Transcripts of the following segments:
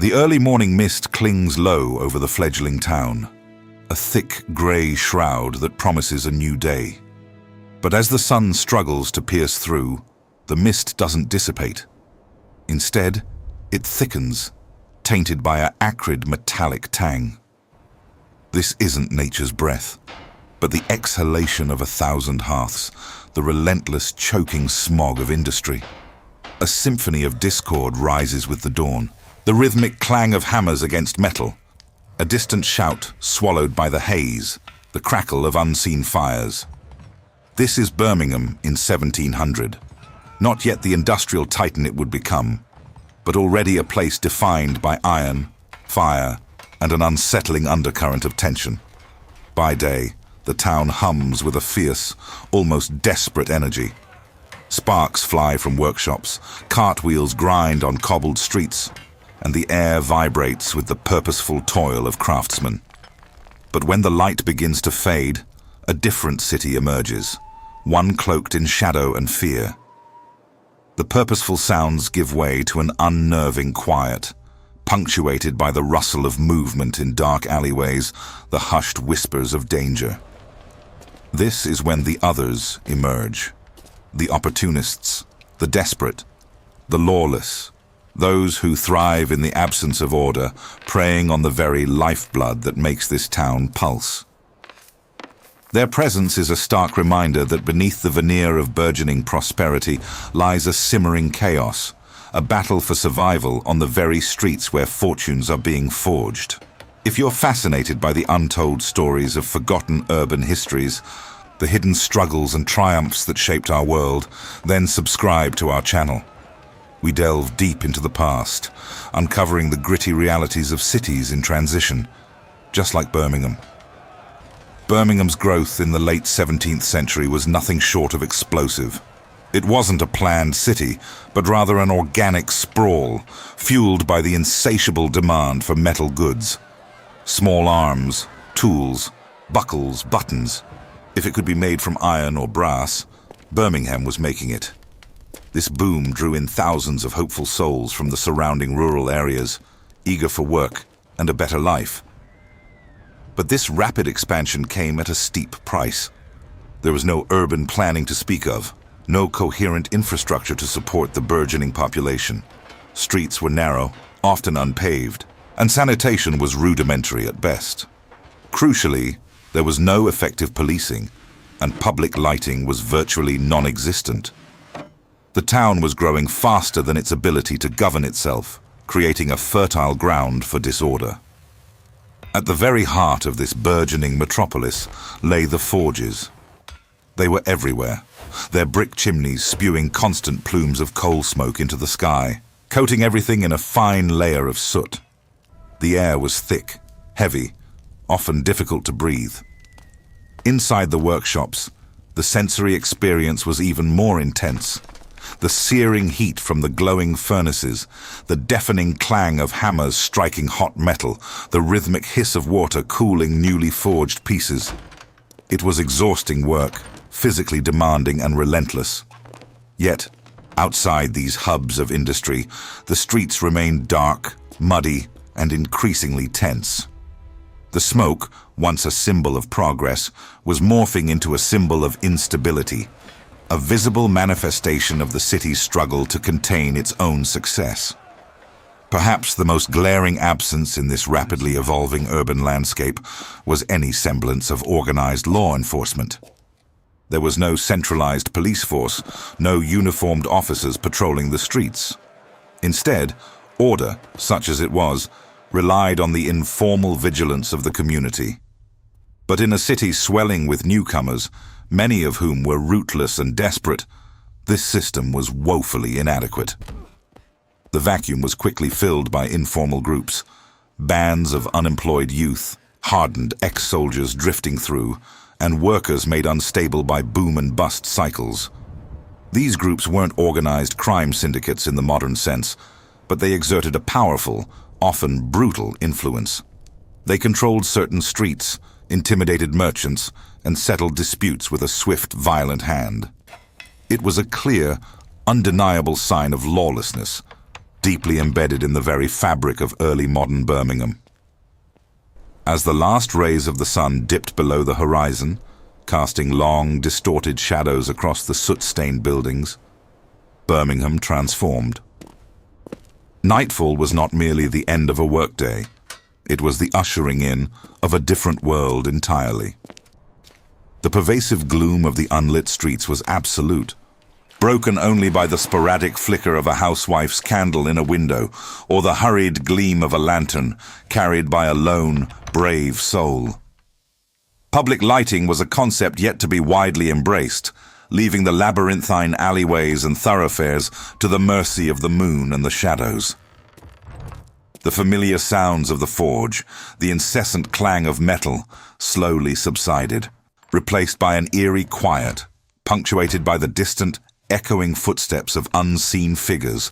The early morning mist clings low over the fledgling town, a thick grey shroud that promises a new day. But as the sun struggles to pierce through, the mist doesn't dissipate. Instead, it thickens, tainted by an acrid metallic tang. This isn't nature's breath, but the exhalation of 1,000 hearths, the relentless choking smog of industry. A symphony of discord rises with the dawn, the rhythmic clang of hammers against metal, a distant shout swallowed by the haze, the crackle of unseen fires. This is Birmingham in 1700, not yet the industrial titan it would become, but already a place defined by iron, fire, and an unsettling undercurrent of tension. By day, the town hums with a fierce, almost desperate energy. Sparks fly from workshops, cartwheels grind on cobbled streets, and the air vibrates with the purposeful toil of craftsmen. But when the light begins to fade, a different city emerges, one cloaked in shadow and fear. The purposeful sounds give way to an unnerving quiet, punctuated by the rustle of movement in dark alleyways, the hushed whispers of danger. This is when the others emerge. The opportunists, the desperate, the lawless, those who thrive in the absence of order, preying on the very lifeblood that makes this town pulse. Their presence is a stark reminder that beneath the veneer of burgeoning prosperity lies a simmering chaos, a battle for survival on the very streets where fortunes are being forged. If you're fascinated by the untold stories of forgotten urban histories, the hidden struggles and triumphs that shaped our world, then subscribe to our channel. We delve deep into the past, uncovering the gritty realities of cities in transition, just like Birmingham. Birmingham's growth in the late 17th century was nothing short of explosive. It wasn't a planned city, but rather an organic sprawl, fueled by the insatiable demand for metal goods. Small arms, tools, buckles, buttons. If it could be made from iron or brass, Birmingham was making it. This boom drew in thousands of hopeful souls from the surrounding rural areas, eager for work and a better life. But this rapid expansion came at a steep price. There was no urban planning to speak of, no coherent infrastructure to support the burgeoning population. Streets were narrow, often unpaved, and sanitation was rudimentary at best. Crucially, there was no effective policing, and public lighting was virtually non-existent. The town was growing faster than its ability to govern itself, creating a fertile ground for disorder. At the very heart of this burgeoning metropolis lay the forges. They were everywhere, their brick chimneys spewing constant plumes of coal smoke into the sky, coating everything in a fine layer of soot. The air was thick, heavy, often difficult to breathe. Inside the workshops, the sensory experience was even more intense. The searing heat from the glowing furnaces, the deafening clang of hammers striking hot metal, the rhythmic hiss of water cooling newly forged pieces. It was exhausting work, physically demanding and relentless. Yet, outside these hubs of industry, the streets remained dark, muddy, and increasingly tense. The smoke, once a symbol of progress, was morphing into a symbol of instability, a visible manifestation of the city's struggle to contain its own success. Perhaps the most glaring absence in this rapidly evolving urban landscape was any semblance of organized law enforcement. There was no centralized police force, no uniformed officers patrolling the streets. Instead, order, such as it was, relied on the informal vigilance of the community. But in a city swelling with newcomers, many of whom were rootless and desperate, this system was woefully inadequate. The vacuum was quickly filled by informal groups, bands of unemployed youth, hardened ex-soldiers drifting through, and workers made unstable by boom and bust cycles. These groups weren't organized crime syndicates in the modern sense, but they exerted a powerful, often brutal influence. They controlled certain streets, intimidated merchants, and settled disputes with a swift, violent hand. It was a clear, undeniable sign of lawlessness, deeply embedded in the very fabric of early modern Birmingham. As the last rays of the sun dipped below the horizon, casting long, distorted shadows across the soot-stained buildings, Birmingham transformed. Nightfall was not merely the end of a workday. It was the ushering in of a different world entirely. The pervasive gloom of the unlit streets was absolute, broken only by the sporadic flicker of a housewife's candle in a window or the hurried gleam of a lantern carried by a lone, brave soul. Public lighting was a concept yet to be widely embraced, leaving the labyrinthine alleyways and thoroughfares to the mercy of the moon and the shadows. The familiar sounds of the forge, the incessant clang of metal, slowly subsided, replaced by an eerie quiet, punctuated by the distant, echoing footsteps of unseen figures,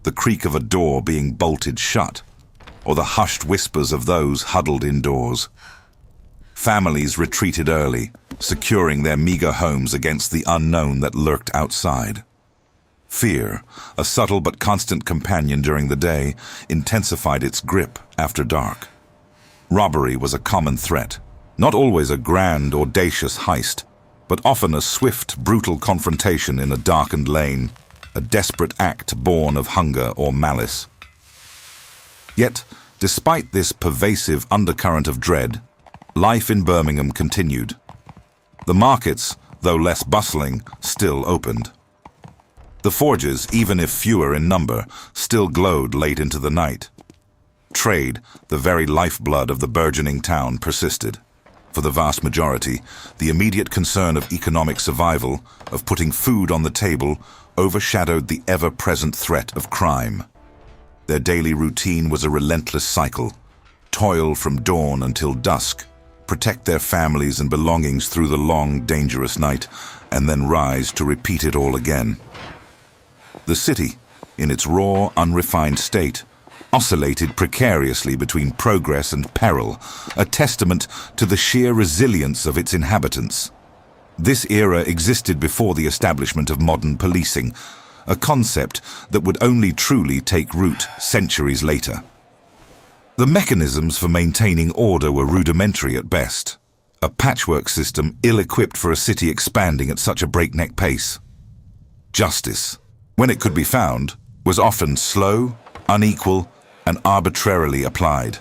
the creak of a door being bolted shut, or the hushed whispers of those huddled indoors. Families retreated early, securing their meager homes against the unknown that lurked outside. Fear, a subtle but constant companion during the day, intensified its grip after dark. Robbery was a common threat, not always a grand, audacious heist, but often a swift, brutal confrontation in a darkened lane, a desperate act born of hunger or malice. Yet, despite this pervasive undercurrent of dread, life in Birmingham continued. The markets, though less bustling, still opened. The forges, even if fewer in number, still glowed late into the night. Trade, the very lifeblood of the burgeoning town, persisted. For the vast majority, the immediate concern of economic survival, of putting food on the table, overshadowed the ever-present threat of crime. Their daily routine was a relentless cycle: toil from dawn until dusk, protect their families and belongings through the long, dangerous night, and then rise to repeat it all again. The city, in its raw, unrefined state, oscillated precariously between progress and peril, a testament to the sheer resilience of its inhabitants. This era existed before the establishment of modern policing, a concept that would only truly take root centuries later. The mechanisms for maintaining order were rudimentary at best, a patchwork system ill-equipped for a city expanding at such a breakneck pace. Justice, when it could be found, was often slow, unequal, and arbitrarily applied.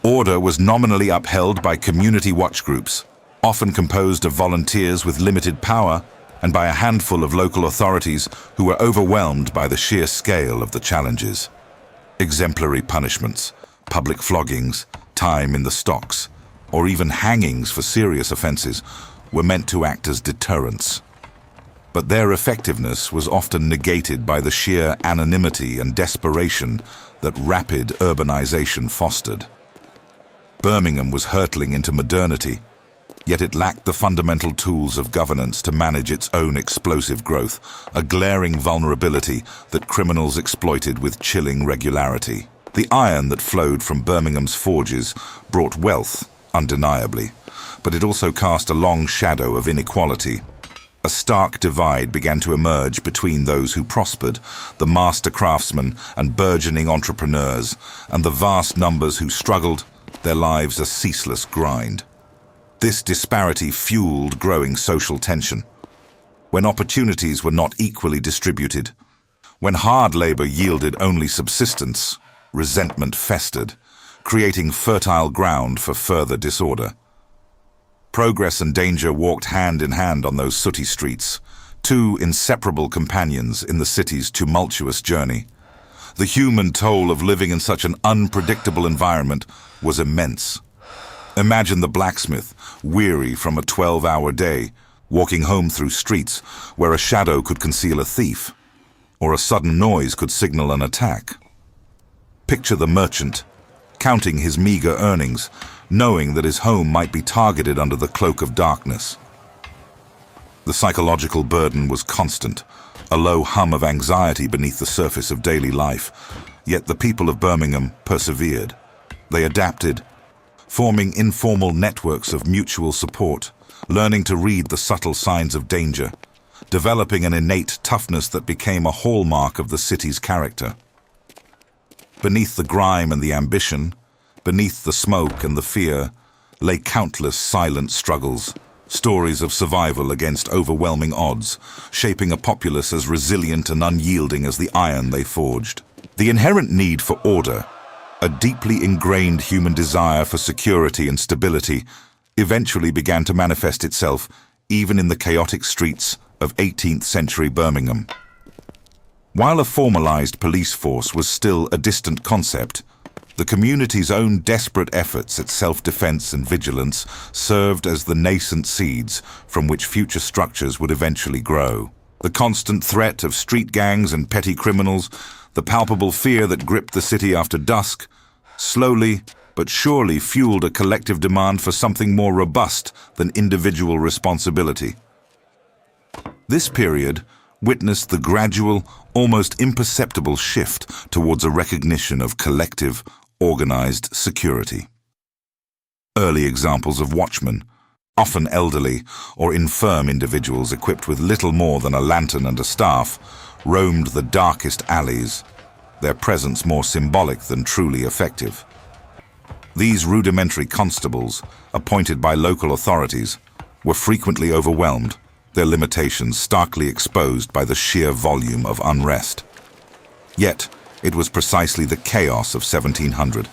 Order was nominally upheld by community watch groups, often composed of volunteers with limited power, and by a handful of local authorities who were overwhelmed by the sheer scale of the challenges. Exemplary punishments, public floggings, time in the stocks, or even hangings for serious offenses were meant to act as deterrents. But their effectiveness was often negated by the sheer anonymity and desperation that rapid urbanization fostered. Birmingham was hurtling into modernity, yet it lacked the fundamental tools of governance to manage its own explosive growth, a glaring vulnerability that criminals exploited with chilling regularity. The iron that flowed from Birmingham's forges brought wealth, undeniably, but it also cast a long shadow of inequality. A stark divide began to emerge between those who prospered, the master craftsmen and burgeoning entrepreneurs, and the vast numbers who struggled, their lives a ceaseless grind. This disparity fueled growing social tension. When opportunities were not equally distributed, when hard labor yielded only subsistence, resentment festered, creating fertile ground for further disorder. Progress and danger walked hand in hand on those sooty streets, two inseparable companions in the city's tumultuous journey. The human toll of living in such an unpredictable environment was immense. Imagine the blacksmith, weary from a 12-hour day, walking home through streets where a shadow could conceal a thief, or a sudden noise could signal an attack. Picture the merchant, counting his meager earnings, knowing that his home might be targeted under the cloak of darkness. The psychological burden was constant, a low hum of anxiety beneath the surface of daily life, yet the people of Birmingham persevered. They adapted, forming informal networks of mutual support, learning to read the subtle signs of danger, developing an innate toughness that became a hallmark of the city's character. Beneath the grime and the ambition, beneath the smoke and the fear, lay countless silent struggles, stories of survival against overwhelming odds, shaping a populace as resilient and unyielding as the iron they forged. The inherent need for order, a deeply ingrained human desire for security and stability, eventually began to manifest itself even in the chaotic streets of 18th century Birmingham. While a formalized police force was still a distant concept, the community's own desperate efforts at self-defense and vigilance served as the nascent seeds from which future structures would eventually grow. The constant threat of street gangs and petty criminals, the palpable fear that gripped the city after dusk, slowly but surely fueled a collective demand for something more robust than individual responsibility. This period witnessed the gradual, almost imperceptible shift towards a recognition of collective, organized security. Early examples of watchmen, often elderly or infirm individuals equipped with little more than a lantern and a staff, roamed the darkest alleys, their presence more symbolic than truly effective. These rudimentary constables, appointed by local authorities, were frequently overwhelmed, their limitations starkly exposed by the sheer volume of unrest. Yet, it was precisely the chaos of 1700,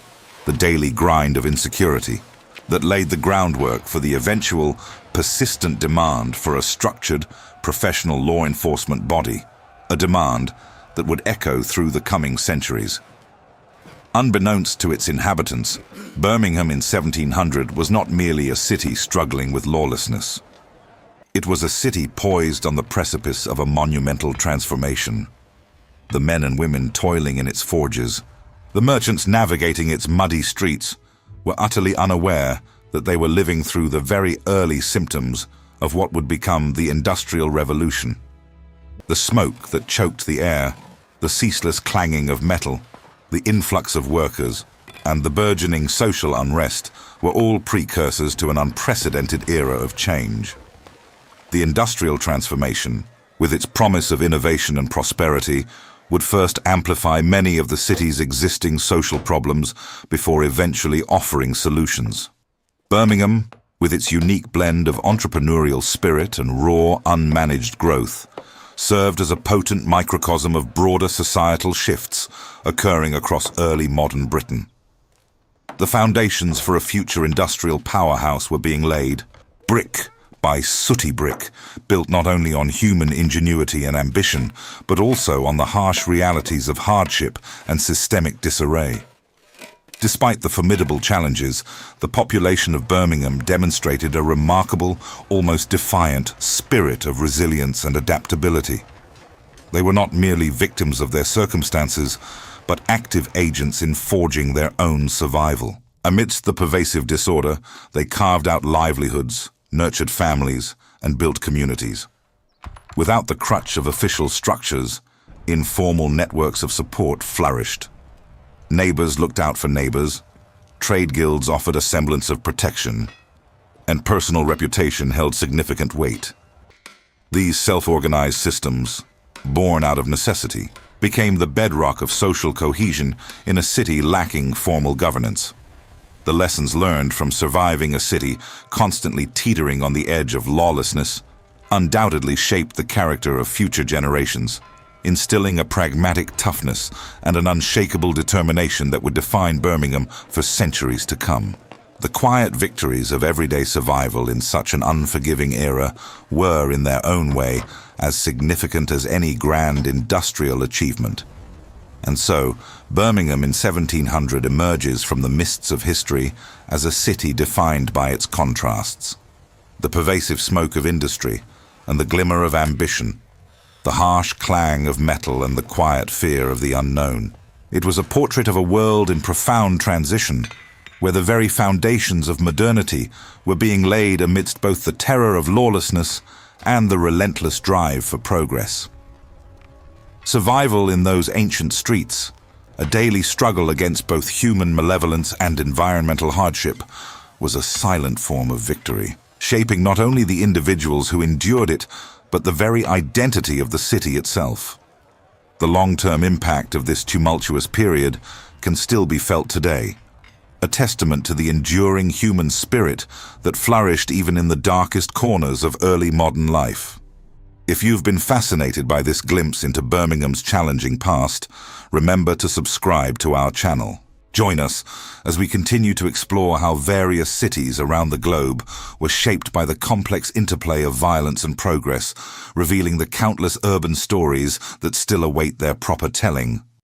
the daily grind of insecurity, that laid the groundwork for the eventual, persistent demand for a structured, professional law enforcement body, a demand that would echo through the coming centuries. Unbeknownst to its inhabitants, Birmingham in 1700 was not merely a city struggling with lawlessness. It was a city poised on the precipice of a monumental transformation. The men and women toiling in its forges, the merchants navigating its muddy streets, were utterly unaware that they were living through the very early symptoms of what would become the Industrial Revolution. The smoke that choked the air, the ceaseless clanging of metal, the influx of workers, and the burgeoning social unrest were all precursors to an unprecedented era of change. The industrial transformation, with its promise of innovation and prosperity, would first amplify many of the city's existing social problems before eventually offering solutions. Birmingham, with its unique blend of entrepreneurial spirit and raw, unmanaged growth, served as a potent microcosm of broader societal shifts occurring across early modern Britain. The foundations for a future industrial powerhouse were being laid, brick by sooty brick, built not only on human ingenuity and ambition, but also on the harsh realities of hardship and systemic disarray. Despite the formidable challenges, the population of Birmingham demonstrated a remarkable, almost defiant spirit of resilience and adaptability. They were not merely victims of their circumstances, but active agents in forging their own survival. Amidst the pervasive disorder, they carved out livelihoods, nurtured families, and built communities. Without the crutch of official structures, informal networks of support flourished. Neighbors looked out for neighbors, trade guilds offered a semblance of protection, and personal reputation held significant weight. These self-organized systems, born out of necessity, became the bedrock of social cohesion in a city lacking formal governance. The lessons learned from surviving a city constantly teetering on the edge of lawlessness undoubtedly shaped the character of future generations, instilling a pragmatic toughness and an unshakable determination that would define Birmingham for centuries to come. The quiet victories of everyday survival in such an unforgiving era were, in their own way, as significant as any grand industrial achievement. And so, Birmingham in 1700 emerges from the mists of history as a city defined by its contrasts. The pervasive smoke of industry and the glimmer of ambition, the harsh clang of metal and the quiet fear of the unknown. It was a portrait of a world in profound transition, where the very foundations of modernity were being laid amidst both the terror of lawlessness and the relentless drive for progress. Survival in those ancient streets, a daily struggle against both human malevolence and environmental hardship, was a silent form of victory, shaping not only the individuals who endured it, but the very identity of the city itself. The long-term impact of this tumultuous period can still be felt today, a testament to the enduring human spirit that flourished even in the darkest corners of early modern life. If you've been fascinated by this glimpse into Birmingham's challenging past, remember to subscribe to our channel. Join us as we continue to explore how various cities around the globe were shaped by the complex interplay of violence and progress, revealing the countless urban stories that still await their proper telling.